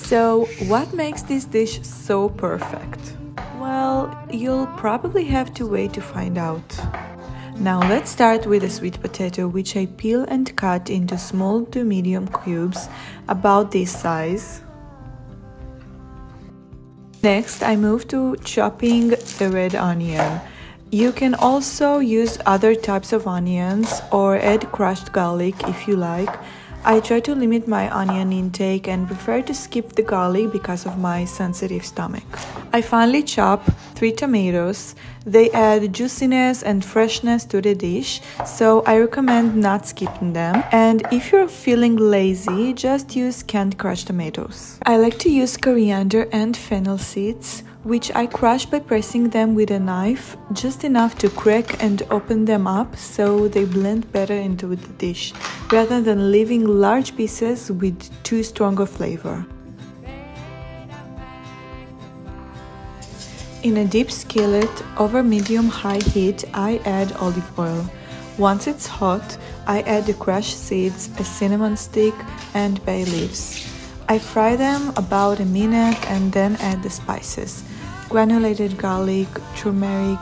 So, what makes this dish so perfect? Well, you'll probably have to wait to find out. Now let's start with the sweet potato, which I peel and cut into small to medium cubes about this size. Next, I move to chopping the red onion. You can also use other types of onions or add crushed garlic if you like. I try to limit my onion intake and prefer to skip the garlic because of my sensitive stomach. I finally chop 3 tomatoes. They add juiciness and freshness to the dish, so I recommend not skipping them. And if you're feeling lazy, just use canned crushed tomatoes. I like to use coriander and fennel seeds, which I crush by pressing them with a knife, just enough to crack and open them up so they blend better into the dish, rather than leaving large pieces with too strong a flavor. In a deep skillet over medium-high heat, I add olive oil. Once it's hot, I add the crushed seeds, a cinnamon stick, and bay leaves. I fry them about a minute and then add the spices: granulated garlic, turmeric,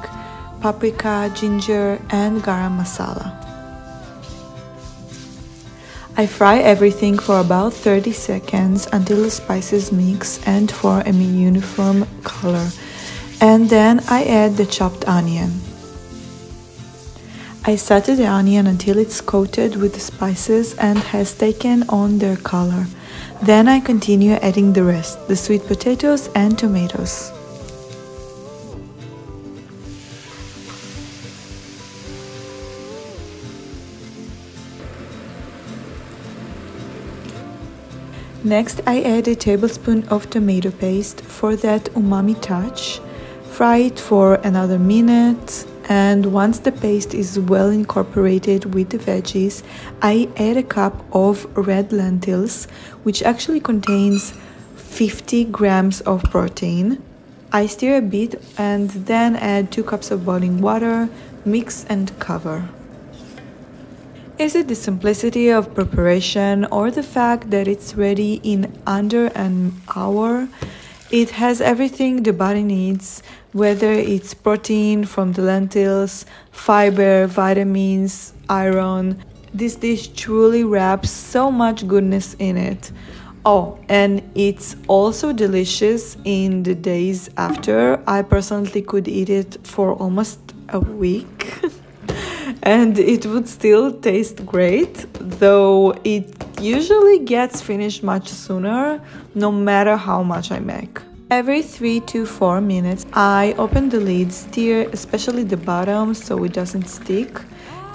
paprika, ginger, and garam masala. I fry everything for about 30 seconds until the spices mix and form a uniform color. And then I add the chopped onion. I saute the onion until it's coated with the spices and has taken on their color. Then I continue adding the rest, the sweet potatoes and tomatoes. Next, I add a tablespoon of tomato paste for that umami touch. Fry it for another minute, and once the paste is well incorporated with the veggies, I add a cup of red lentils, which actually contains 50 grams of protein. I stir a bit and then add 2 cups of boiling water, mix and cover. Is it the simplicity of preparation or the fact that it's ready in under an hour? It has everything the body needs, whether it's protein from the lentils, fiber, vitamins, iron. This dish truly wraps so much goodness in it. Oh, and it's also delicious in the days after. I personally could eat it for almost a week. And it would still taste great, though it usually gets finished much sooner, no matter how much I make. Every 3 to 4 minutes, I open the lid, stir especially the bottom so it doesn't stick.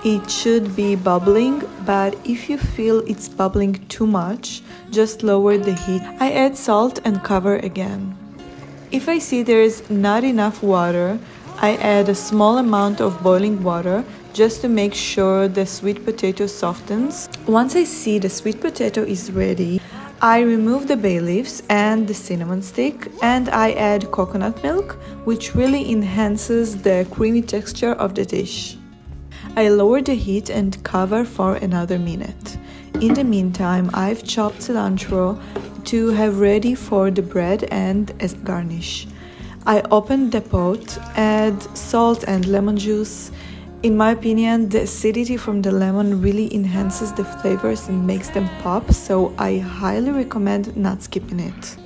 It should be bubbling, but if you feel it's bubbling too much, just lower the heat. I add salt and cover again. If I see there's not enough water, I add a small amount of boiling water just to make sure the sweet potato softens. Once I see the sweet potato is ready, I remove the bay leaves and the cinnamon stick, and I add coconut milk, which really enhances the creamy texture of the dish. I lower the heat and cover for another minute. In the meantime, I've chopped cilantro to have ready for the bread and as garnish. I open the pot, add salt and lemon juice. In my opinion, the acidity from the lemon really enhances the flavors and makes them pop, so I highly recommend not skipping it.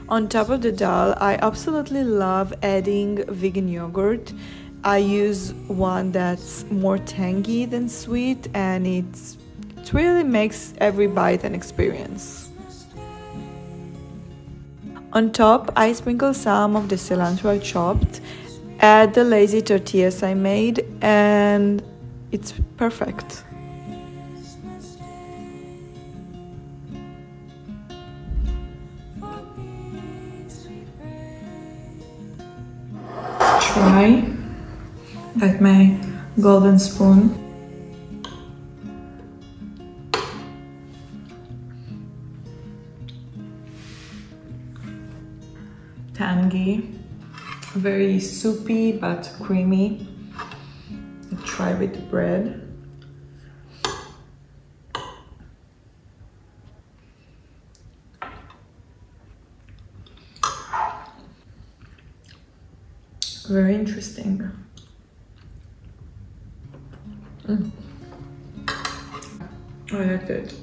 On top of the dal, I absolutely love adding vegan yogurt. I use one that's more tangy than sweet, and it really makes every bite an experience. On top, I sprinkle some of the cilantro I chopped, add the lazy tortillas I made, and it's perfect. Try like my golden spoon. Tangy, very soupy but creamy. Try with the bread. Very interesting. I like it.